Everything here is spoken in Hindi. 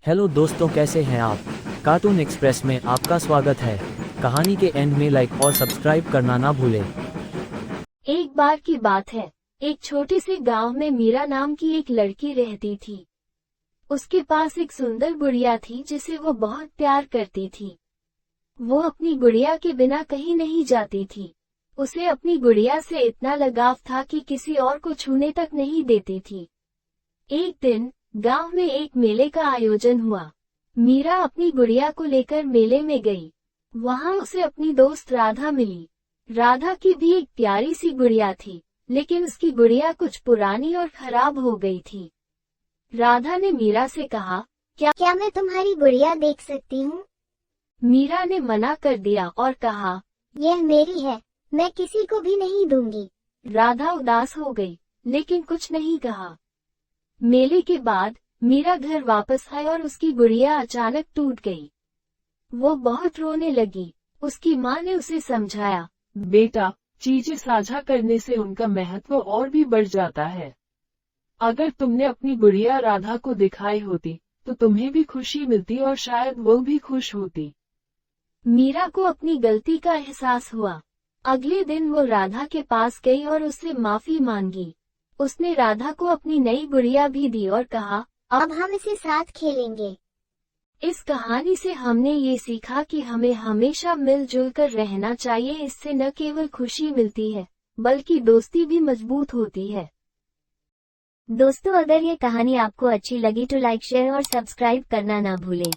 हेलो दोस्तों, कैसे हैं आप। कार्टून एक्सप्रेस में आपका स्वागत है। कहानी के एंड में लाइक और सब्सक्राइब करना ना भूलें। एक बार की बात है, एक छोटे से गांव में मीरा नाम की एक लड़की रहती थी। उसके पास एक सुंदर गुड़िया थी जिसे वो बहुत प्यार करती थी। वो अपनी गुड़िया के बिना कहीं नहीं जाती थी। उसे अपनी गुड़िया से इतना लगाव था कि किसी और को छूने तक नहीं देती थी। एक दिन गांव में एक मेले का आयोजन हुआ। मीरा अपनी गुड़िया को लेकर मेले में गई। वहां उसे अपनी दोस्त राधा मिली। राधा की भी एक प्यारी सी गुड़िया थी, लेकिन उसकी गुड़िया कुछ पुरानी और खराब हो गई थी। राधा ने मीरा से कहा, क्या मैं तुम्हारी गुड़िया देख सकती हूँ? मीरा ने मना कर दिया और कहा, यह मेरी है, मैं किसी को भी नहीं दूंगी। राधा उदास हो गई, लेकिन कुछ नहीं कहा। मेले के बाद मीरा घर वापस आई और उसकी गुड़िया अचानक टूट गई। वो बहुत रोने लगी। उसकी माँ ने उसे समझाया, बेटा, चीजें साझा करने से उनका महत्व और भी बढ़ जाता है। अगर तुमने अपनी गुड़िया राधा को दिखाई होती तो तुम्हें भी खुशी मिलती और शायद वो भी खुश होती। मीरा को अपनी गलती का एहसास हुआ। अगले दिन वो राधा के पास गई और उससे माफी मांगी। उसने राधा को अपनी नई गुड़िया भी दी और कहा, अब हम इसे साथ खेलेंगे। इस कहानी से हमने ये सीखा कि हमें हमेशा मिलजुल कर रहना चाहिए। इससे न केवल खुशी मिलती है, बल्कि दोस्ती भी मजबूत होती है। दोस्तों, अगर ये कहानी आपको अच्छी लगी तो लाइक, शेयर और सब्सक्राइब करना ना भूलें।